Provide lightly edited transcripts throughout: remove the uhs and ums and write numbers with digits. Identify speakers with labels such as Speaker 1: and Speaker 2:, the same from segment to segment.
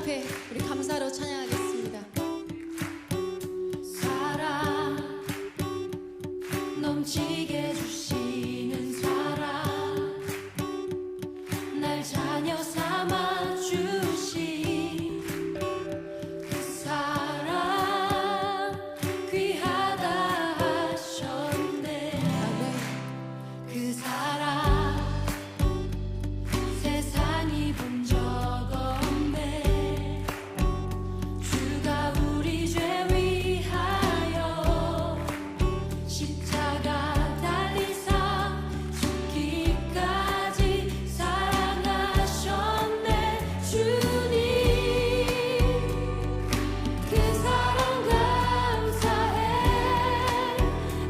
Speaker 1: 앞에 우리 감사로 찬양하겠습니다.
Speaker 2: 사랑 넘치게 주시는 사랑 날 자녀 삼아 주신 그 사랑 귀하다 하셨네. 그 사랑 세상이 본 적 없네. 주가 우리 죄 위하여 십자가 달리사 죽기까지 사랑하셨네. 주님 그 사랑 감사해.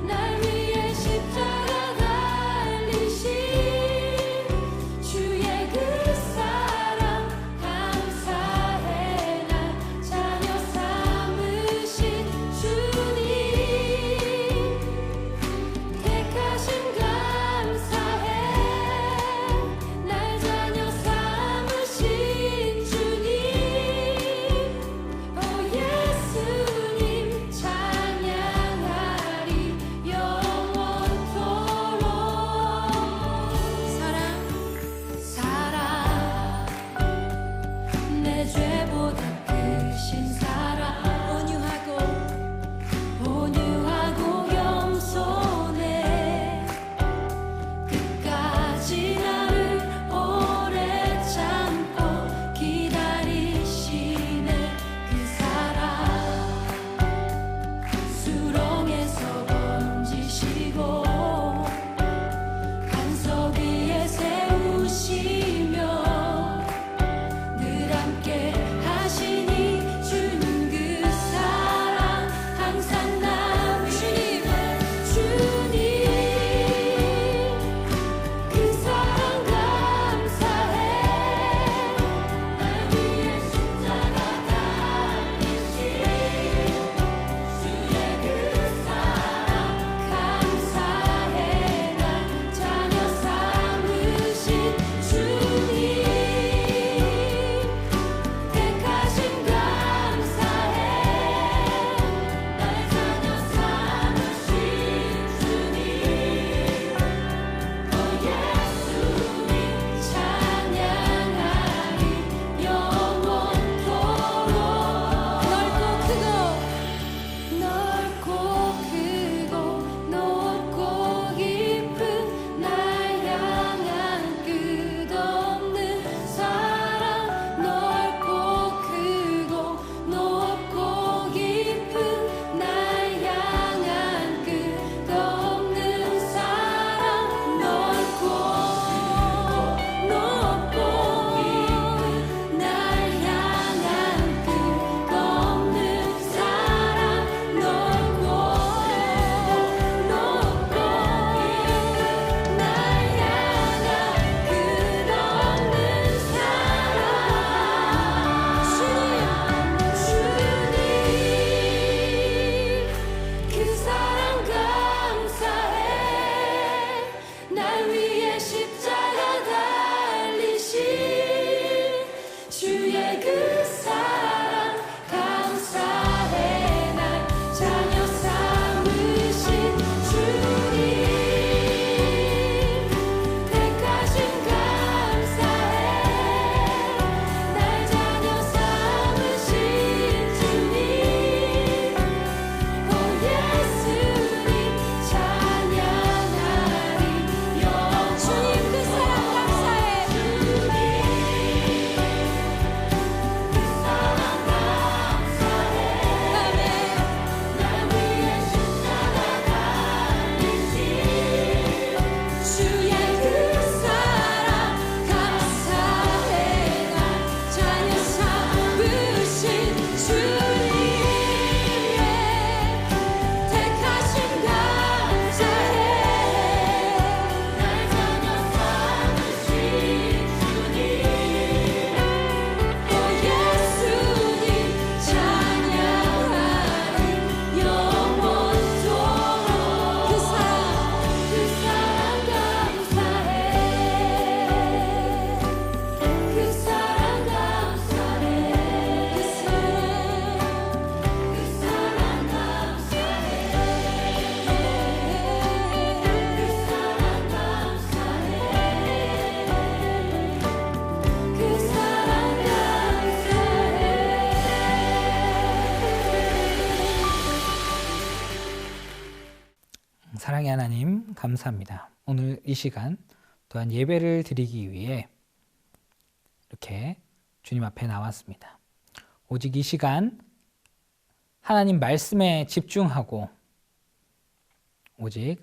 Speaker 2: 날 위해 십자가 달리신 주의 그 사랑 감사해. 날 자녀 삼으신 주님 택하심 감사해. 날 자녀 삼으신 주님 오 예수님 찬양하리 영원토록. 사랑 내 죄보다 크신 사랑 온유하고 겸손해. 끝까지 나를 오래 참고 기다리시네. 그 사랑 수렁에서 건지시고 반석 위에 세우시며 늘 함께 하시니 주는 그 사랑 항상 남으시네. 주님 그 사랑 감사해. 날 위해 십자가 달리신 주의 그 사랑 감사해. 날 자녀 삼으신 주님 택하심 감사해. 날 자녀 삼으신 주님 오 예수님 찬양하리 영원토록. 넓고 크고 높고 깊은 날 향한 끝없는 사랑. 넓고 크고 높고 깊은 날 향한 끝없는 사랑. 넓고 높고 깊은 날 향한 끝없는 사랑. 넓고 높고 깊은 날 향한 끝없는 사랑. 주님 그 사랑 감사해. 날 위해 십자가 달리신 주의 그 사랑 감사해. 날 자녀 삼으신 주님 택하심 감사해. 날 자녀 삼으신 주님 오 예수님 찬양하리 영원. 주님 그
Speaker 3: 감사합니다. 오늘 이 시간 또한 예배를 드리기 위해 이렇게 주님 앞에 나왔습니다. 오직 이 시간 하나님 말씀에 집중하고 오직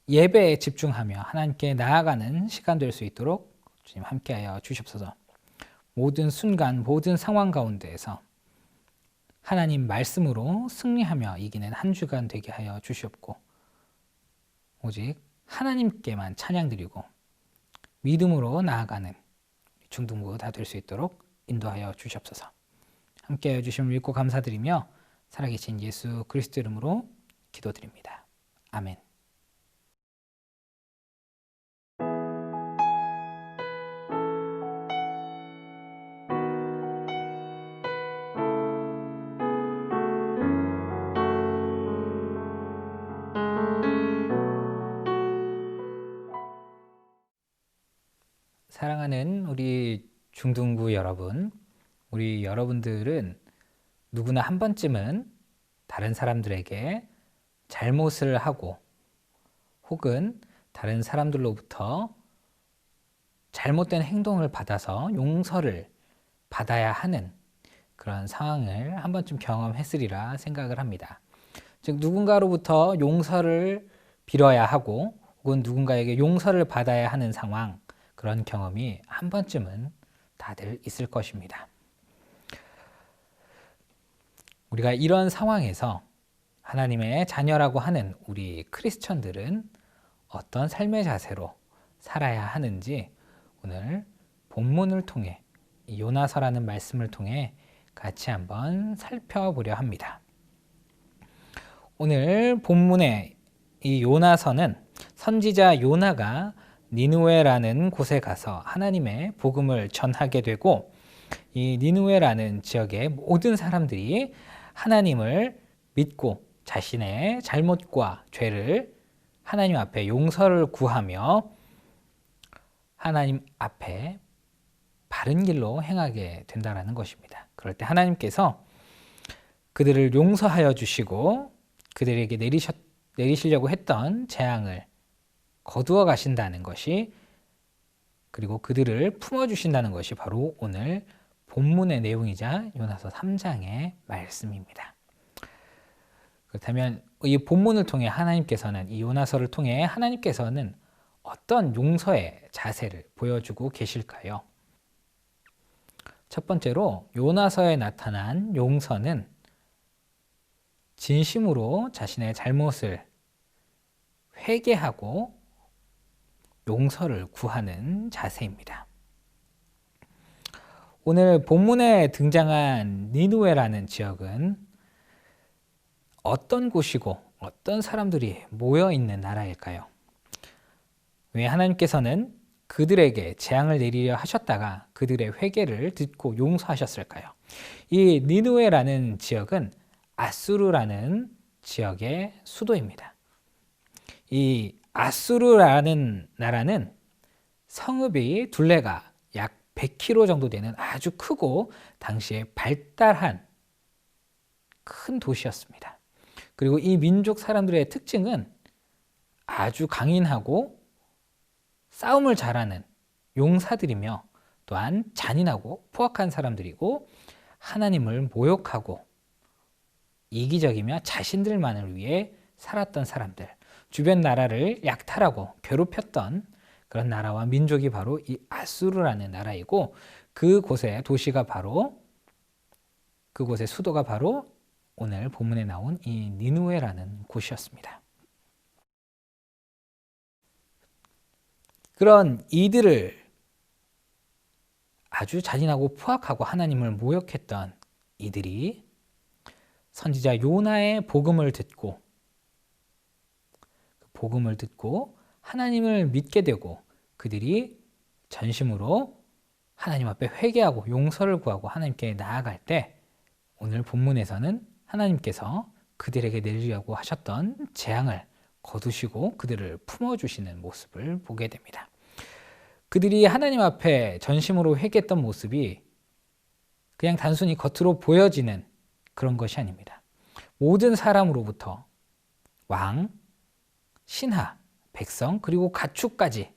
Speaker 3: 예배에 집중하며 하나님께 나아가는 시간 될 수 있도록 주님 함께하여 주시옵소서. 모든 순간 모든 상황 가운데에서 하나님 말씀으로 승리하며 이기는 한 주간 되게 하여 주시옵고 오직 하나님께만 찬양드리고 믿음으로 나아가는 중등부 다 될 수 있도록 인도하여 주시옵소서. 함께하여 주심을 믿고 감사드리며 살아계신 예수 그리스도 이름으로 기도드립니다. 아멘. 사랑하는 우리 중등부 여러분, 우리 여러분들은 누구나 한 번쯤은 다른 사람들에게 잘못을 하고 혹은 다른 사람들로부터 잘못된 행동을 받아서 용서를 받아야 하는 그런 상황을 한 번쯤 경험했으리라 생각을 합니다. 즉 누군가로부터 용서를 빌어야 하고 혹은 누군가에게 용서를 받아야 하는 상황, 그런 경험이 한 번쯤은 다들 있을 것입니다. 우리가 이런 상황에서 하나님의 자녀라고 하는 우리 크리스천들은 어떤 삶의 자세로 살아야 하는지 오늘 본문을 통해 이 요나서라는 말씀을 통해 같이 한번 살펴보려 합니다. 오늘 본문의 이 요나서는 선지자 요나가 니느웨라는 곳에 가서 하나님의 복음을 전하게 되고 이 니느웨라는 지역의 모든 사람들이 하나님을 믿고 자신의 잘못과 죄를 하나님 앞에 용서를 구하며 하나님 앞에 바른 길로 행하게 된다는 것입니다. 그럴 때 하나님께서 그들을 용서하여 주시고 그들에게 내리시려고 했던 재앙을 거두어 가신다는 것이, 그리고 그들을 품어주신다는 것이 바로 오늘 본문의 내용이자 요나서 3장의 말씀입니다. 그렇다면 이 본문을 통해 하나님께서는, 이 요나서를 통해 하나님께서는 어떤 용서의 자세를 보여주고 계실까요? 첫 번째로 요나서에 나타난 용서는 진심으로 자신의 잘못을 회개하고 용서를 구하는 자세입니다. 오늘 본문에 등장한 니느웨라는 지역은 어떤 곳이고 어떤 사람들이 모여 있는 나라일까요? 왜 하나님께서는 그들에게 재앙을 내리려 하셨다가 그들의 회개를 듣고 용서하셨을까요? 이 니느웨라는 지역은 아수르라는 지역의 수도입니다. 이 아수르라는 나라는 성읍이 둘레가 약 100km 정도 되는 아주 크고 당시에 발달한 큰 도시였습니다. 그리고 이 민족 사람들의 특징은 아주 강인하고 싸움을 잘하는 용사들이며 또한 잔인하고 포악한 사람들이고 하나님을 모욕하고 이기적이며 자신들만을 위해 살았던 사람들, 주변 나라를 약탈하고 괴롭혔던 그런 나라와 민족이 바로 이 아수르라는 나라이고 그곳의 도시가 바로, 그곳의 수도가 바로 오늘 본문에 나온 이 니느웨라는 곳이었습니다. 그런 이들을 아주 잔인하고 포악하고 하나님을 모욕했던 이들이 선지자 요나의 복음을 듣고 하나님을 믿게 되고 그들이 전심으로 하나님 앞에 회개하고 용서를 구하고 하나님께 나아갈 때 오늘 본문에서는 하나님께서 그들에게 내리려고 하셨던 재앙을 거두시고 그들을 품어주시는 모습을 보게 됩니다. 그들이 하나님 앞에 전심으로 회개했던 모습이 그냥 단순히 겉으로 보여지는 그런 것이 아닙니다. 모든 사람으로부터 왕, 신하, 백성 그리고 가축까지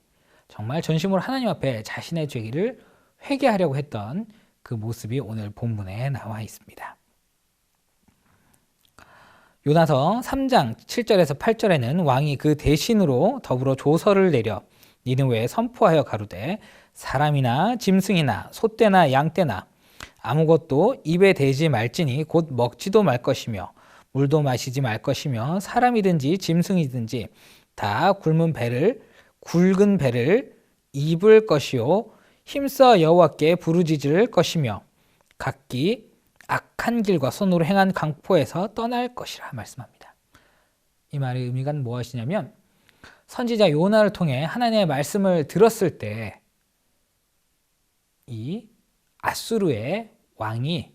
Speaker 3: 정말 전심으로 하나님 앞에 자신의 죄를 회개하려고 했던 그 모습이 오늘 본문에 나와 있습니다. 요나서 3장 7절에서 8절에는 왕이 그 대신으로 더불어 조서를 내려 니느웨에 선포하여 가로되 사람이나 짐승이나 소떼나 양떼나 아무것도 입에 대지 말지니 곧 먹지도 말 것이며 물도 마시지 말 것이며 사람이든지 짐승이든지 다 굵은 배를 입을 것이요 힘써 여호와께 부르짖을 것이며 각기 악한 길과 손으로 행한 강포에서 떠날 것이라 말씀합니다. 이 말의 의미가 무엇이냐면 선지자 요나를 통해 하나님의 말씀을 들었을 때 이 아수르의 왕이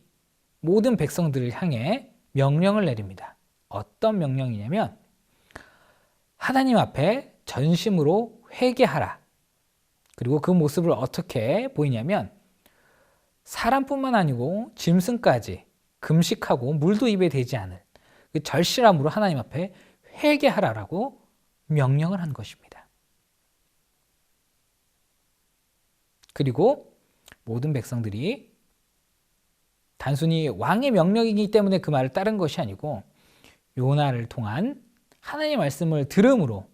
Speaker 3: 모든 백성들을 향해 명령을 내립니다. 어떤 명령이냐면 하나님 앞에 전심으로 회개하라. 그리고 그 모습을 어떻게 보이냐면 사람뿐만 아니고 짐승까지 금식하고 물도 입에 대지 않을 그 절실함으로 하나님 앞에 회개하라라고 명령을 한 것입니다. 그리고 모든 백성들이 단순히 왕의 명령이기 때문에 그 말을 따른 것이 아니고 요나를 통한 하나님의 말씀을 들음으로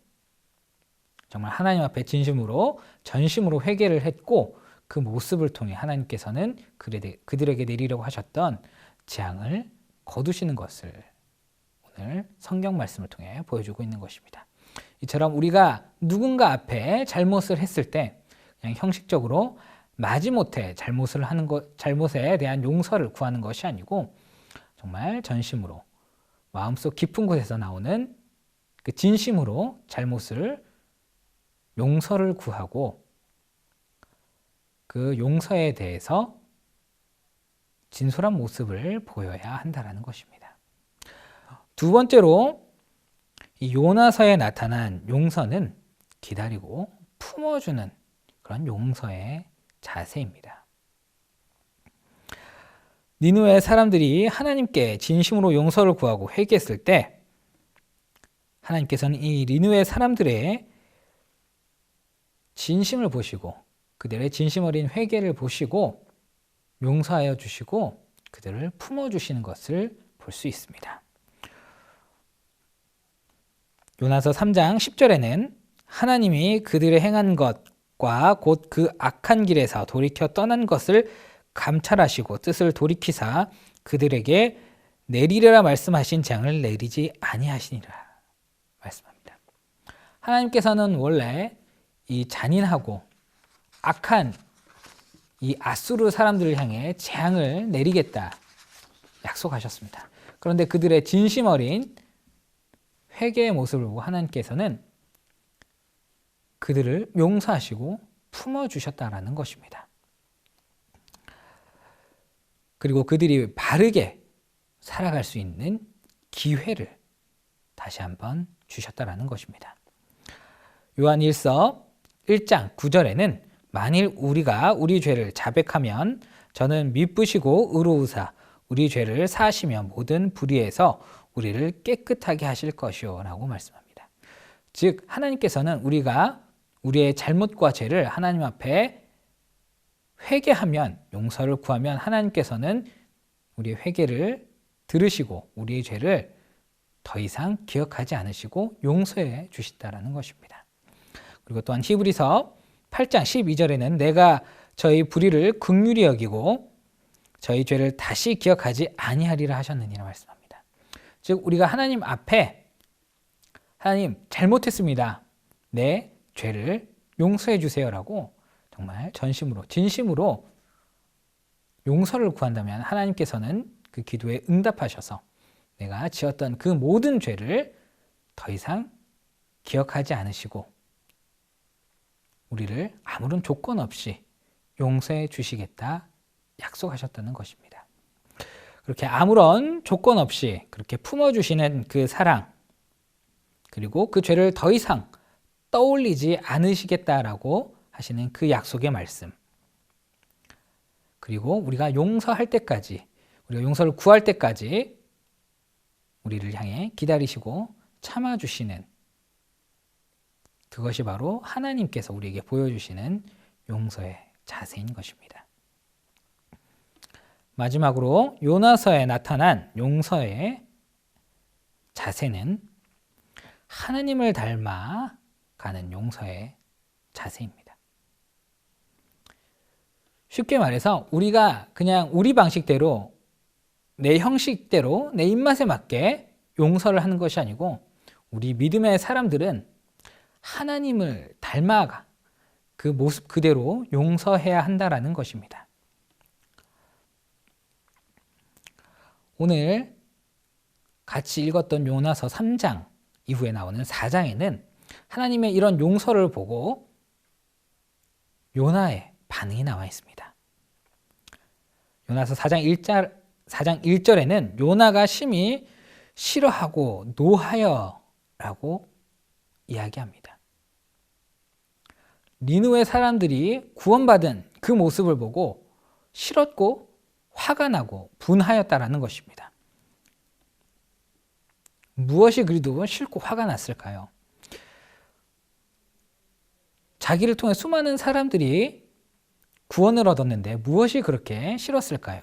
Speaker 3: 정말 하나님 앞에 진심으로 전심으로 회개를 했고 그 모습을 통해 하나님께서는 그들에게 내리려고 하셨던 재앙을 거두시는 것을 오늘 성경 말씀을 통해 보여주고 있는 것입니다. 이처럼 우리가 누군가 앞에 잘못을 했을 때 그냥 형식적으로 마지못해 잘못에 대한 용서를 구하는 것이 아니고 정말 전심으로 마음속 깊은 곳에서 나오는 그 진심으로 잘못을 용서를 구하고 그 용서에 대해서 진솔한 모습을 보여야 한다는 것입니다. 두 번째로 이 요나서에 나타난 용서는 기다리고 품어주는 그런 용서의 자세입니다. 니느웨 사람들이 하나님께 진심으로 용서를 구하고 회개했을 때 하나님께서는 이 니느웨 사람들의 진심을 보시고 그들의 진심 어린 회개를 보시고 용서하여 주시고 그들을 품어주시는 것을 볼 수 있습니다. 요나서 3장 10절에는 하나님이 그들의 행한 것과 곧 그 악한 길에서 돌이켜 떠난 것을 감찰하시고 뜻을 돌이키사 그들에게 내리려라 말씀하신 재앙을 내리지 아니하시니라 말씀합니다. 하나님께서는 원래 이 잔인하고 악한 이 아수르 사람들을 향해 재앙을 내리겠다 약속하셨습니다. 그런데 그들의 진심 어린 회개의 모습을 보고 하나님께서는 그들을 용서하시고 품어주셨다라는 것입니다. 그리고 그들이 바르게 살아갈 수 있는 기회를 다시 한번 주셨다라는 것입니다. 요한 1서 1장 9절에는 만일 우리가 우리 죄를 자백하면 저는 미쁘시고 의로우사 우리 죄를 사하시며 모든 불의에서 우리를 깨끗하게 하실 것이요 라고 말씀합니다. 즉 하나님께서는 우리가 우리의 잘못과 죄를 하나님 앞에 회개하면 용서를 구하면 하나님께서는 우리의 회개를 들으시고 우리의 죄를 더 이상 기억하지 않으시고 용서해 주신다라는 것입니다. 그리고 또한 히브리서 8장 12절에는 내가 저희 불의를 긍휼히 여기고 저희 죄를 다시 기억하지 아니하리라 하셨느니라 말씀합니다. 즉 우리가 하나님 앞에 하나님 잘못했습니다. 내 죄를 용서해 주세요라고 정말 전심으로 진심으로 용서를 구한다면 하나님께서는 그 기도에 응답하셔서 내가 지었던 그 모든 죄를 더 이상 기억하지 않으시고 우리를 아무런 조건 없이 용서해 주시겠다 약속하셨다는 것입니다. 그렇게 아무런 조건 없이 그렇게 품어주시는 그 사랑 그리고 그 죄를 더 이상 떠올리지 않으시겠다라고 하시는 그 약속의 말씀 그리고 우리가 용서할 때까지 우리가 용서를 구할 때까지 우리를 향해 기다리시고 참아주시는 그것이 바로 하나님께서 우리에게 보여주시는 용서의 자세인 것입니다. 마지막으로 요나서에 나타난 용서의 자세는 하나님을 닮아 가는 용서의 자세입니다. 쉽게 말해서 우리가 그냥 우리 방식대로 내 형식대로 내 입맛에 맞게 용서를 하는 것이 아니고 우리 믿음의 사람들은 하나님을 닮아가 그 모습 그대로 용서해야 한다라는 것입니다. 오늘 같이 읽었던 요나서 3장 이후에 나오는 4장에는 하나님의 이런 용서를 보고 요나의 반응이 나와 있습니다. 요나서 4장 1절에는 요나가 심히 싫어하고 노하여 라고 이야기합니다. 니느웨 사람들이 구원받은 그 모습을 보고 싫었고 화가 나고 분하였다라는 것입니다. 무엇이 그리도 싫고 화가 났을까요? 자기를 통해 수많은 사람들이 구원을 얻었는데 무엇이 그렇게 싫었을까요?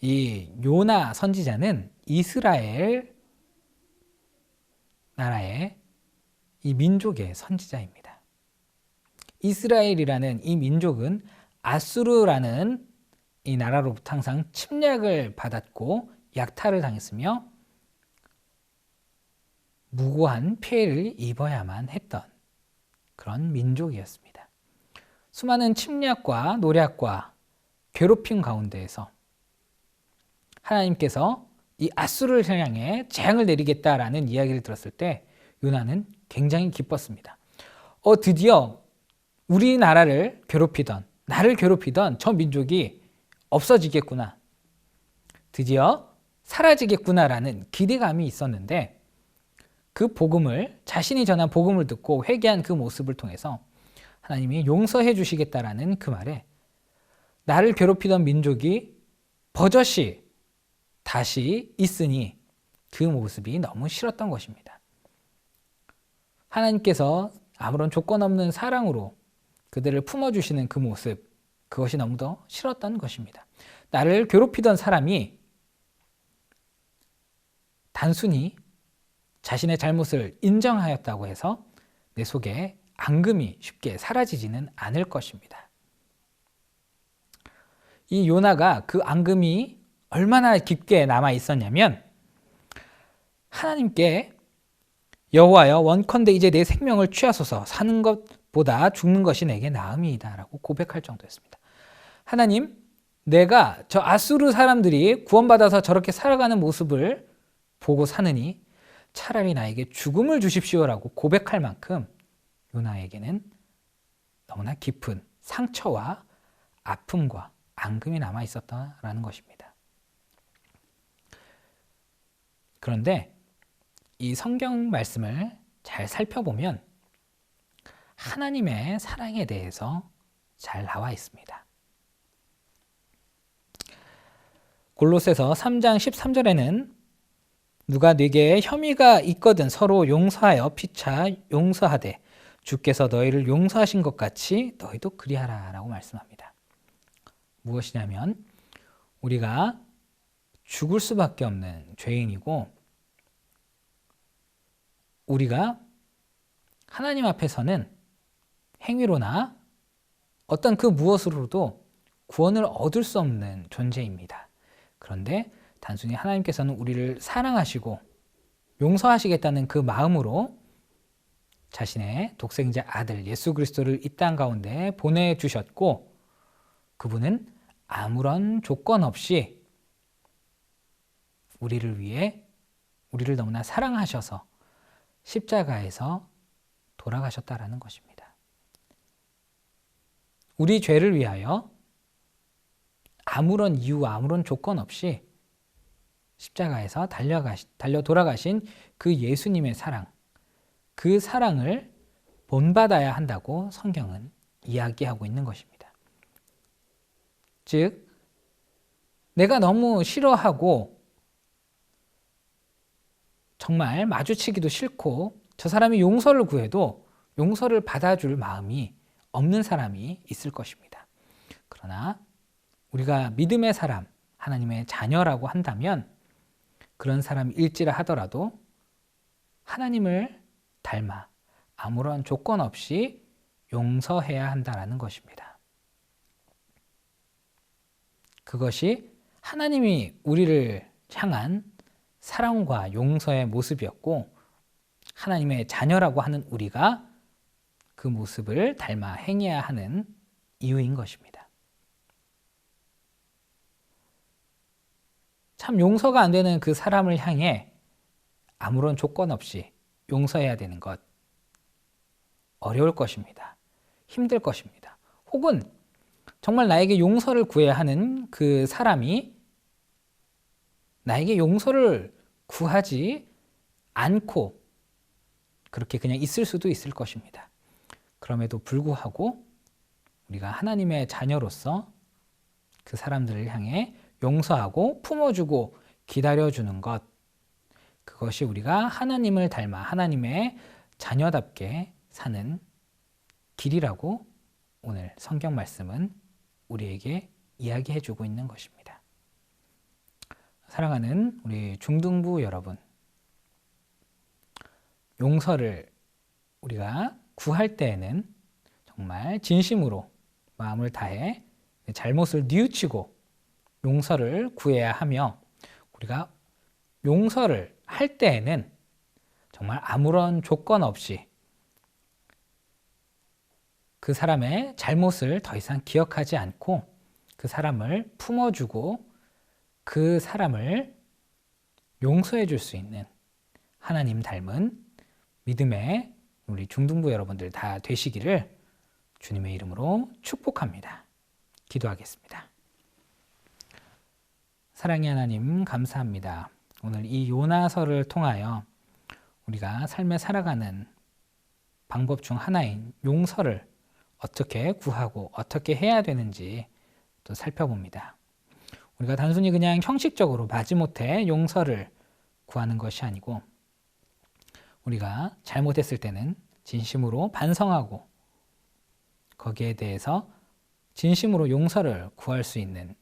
Speaker 3: 이 요나 선지자는 이스라엘 나라의 이 민족의 선지자입니다. 이스라엘이라는 이 민족은 아수르라는 이 나라로부터 항상 침략을 받았고 약탈을 당했으며 무고한 피해를 입어야만 했던 그런 민족이었습니다. 수많은 침략과 노략과 괴롭힘 가운데에서 하나님께서 이 아수르를 향해 재앙을 내리겠다라는 이야기를 들었을 때 요나는 굉장히 기뻤습니다. 드디어 우리나라를 괴롭히던 나를 괴롭히던 저 민족이 없어지겠구나. 드디어 사라지겠구나라는 기대감이 있었는데 그 복음을 자신이 전한 복음을 듣고 회개한 그 모습을 통해서 하나님이 용서해 주시겠다라는 그 말에 나를 괴롭히던 민족이 버젓이 다시 있으니 그 모습이 너무 싫었던 것입니다. 하나님께서 아무런 조건 없는 사랑으로 그들을 품어주시는 그 모습, 그것이 너무도 싫었던 것입니다. 나를 괴롭히던 사람이 단순히 자신의 잘못을 인정하였다고 해서 내 속에 앙금이 쉽게 사라지지는 않을 것입니다. 이 요나가 그 앙금이 얼마나 깊게 남아 있었냐면 하나님께 여호와여 원컨대 이제 내 생명을 취하소서 사는 것보다 죽는 것이 내게 나음이다 라고 고백할 정도였습니다. 하나님, 내가 저 아수르 사람들이 구원받아서 저렇게 살아가는 모습을 보고 사느니 차라리 나에게 죽음을 주십시오라고 고백할 만큼 요나에게는 너무나 깊은 상처와 아픔과 앙금이 남아 있었다라는 것입니다. 그런데 이 성경 말씀을 잘 살펴보면 하나님의 사랑에 대해서 잘 나와 있습니다. 골로새서 3장 13절에는 누가 네게 혐의가 있거든 서로 용서하여 피차 용서하되 주께서 너희를 용서하신 것 같이 너희도 그리하라 라고 말씀합니다. 무엇이냐면 우리가 죽을 수밖에 없는 죄인이고 우리가 하나님 앞에서는 행위로나 어떤 그 무엇으로도 구원을 얻을 수 없는 존재입니다. 그런데 단순히 하나님께서는 우리를 사랑하시고 용서하시겠다는 그 마음으로 자신의 독생자 아들 예수 그리스도를 이 땅 가운데 보내주셨고 그분은 아무런 조건 없이 우리를 위해 우리를 너무나 사랑하셔서 십자가에서 돌아가셨다라는 것입니다. 우리 죄를 위하여 아무런 이유, 아무런 조건 없이 십자가에서 달려 돌아가신 그 예수님의 사랑, 그 사랑을 본받아야 한다고 성경은 이야기하고 있는 것입니다. 즉, 내가 너무 싫어하고 정말 마주치기도 싫고 저 사람이 용서를 구해도 용서를 받아줄 마음이 없는 사람이 있을 것입니다. 그러나 우리가 믿음의 사람, 하나님의 자녀라고 한다면 그런 사람일지라 하더라도 하나님을 닮아 아무런 조건 없이 용서해야 한다는 것입니다. 그것이 하나님이 우리를 향한 사랑과 용서의 모습이었고 하나님의 자녀라고 하는 우리가 그 모습을 닮아 행해야 하는 이유인 것입니다. 참 용서가 안 되는 그 사람을 향해 아무런 조건 없이 용서해야 되는 것 어려울 것입니다. 힘들 것입니다. 혹은 정말 나에게 용서를 구해야 하는 그 사람이 나에게 용서를 구하지 않고 그렇게 그냥 있을 수도 있을 것입니다. 그럼에도 불구하고 우리가 하나님의 자녀로서 그 사람들을 향해 용서하고 품어주고 기다려주는 것, 그것이 우리가 하나님을 닮아 하나님의 자녀답게 사는 길이라고 오늘 성경 말씀은 우리에게 이야기해주고 있는 것입니다. 사랑하는 우리 중등부 여러분, 용서를 우리가 구할 때에는 정말 진심으로 마음을 다해 잘못을 뉘우치고 용서를 구해야 하며, 우리가 용서를 할 때에는 정말 아무런 조건 없이 그 사람의 잘못을 더 이상 기억하지 않고 그 사람을 품어주고 그 사람을 용서해 줄 수 있는 하나님 닮은 믿음의 우리 중등부 여러분들 다 되시기를 주님의 이름으로 축복합니다. 기도하겠습니다. 사랑의 하나님, 감사합니다. 오늘 이 요나서를 통하여 우리가 삶에 살아가는 방법 중 하나인 용서를 어떻게 구하고 어떻게 해야 되는지 또 살펴봅니다. 우리가 단순히 그냥 형식적으로 마지못해 용서를 구하는 것이 아니고 우리가 잘못했을 때는 진심으로 반성하고 거기에 대해서 진심으로 용서를 구할 수 있는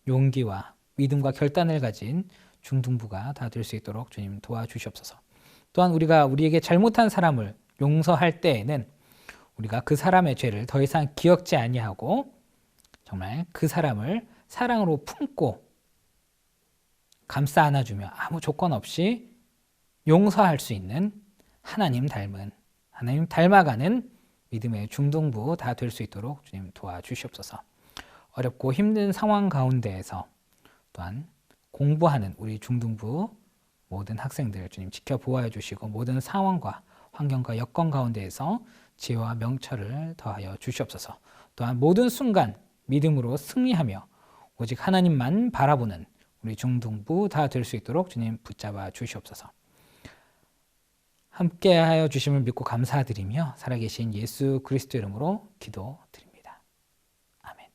Speaker 3: 용기와 믿음과 결단을 가진 중등부가 다 될 수 있도록 주님 도와주시옵소서. 또한 우리가 우리에게 잘못한 사람을 용서할 때에는 우리가 그 사람의 죄를 더 이상 기억지 아니하고 정말 그 사람을 사랑으로 품고 감싸 안아주며 아무 조건 없이 용서할 수 있는 하나님 닮은, 하나님 닮아가는 믿음의 중등부 다 될 수 있도록 주님 도와주시옵소서. 어렵고 힘든 상황 가운데에서 또한 공부하는 우리 중등부 모든 학생들 주님 지켜보아 주시고 모든 상황과 환경과 여건 가운데에서 지혜와 명철을 더하여 주시옵소서. 또한 모든 순간 믿음으로 승리하며 오직 하나님만 바라보는 우리 중등부 다 될 수 있도록 주님 붙잡아 주시옵소서. 함께하여 주심을 믿고 감사드리며 살아계신 예수 그리스도 이름으로 기도드립니다. 아멘.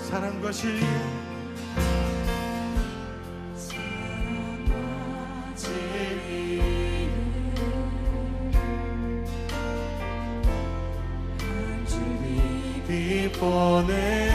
Speaker 4: 사랑과 진리 한 줄이 빛보내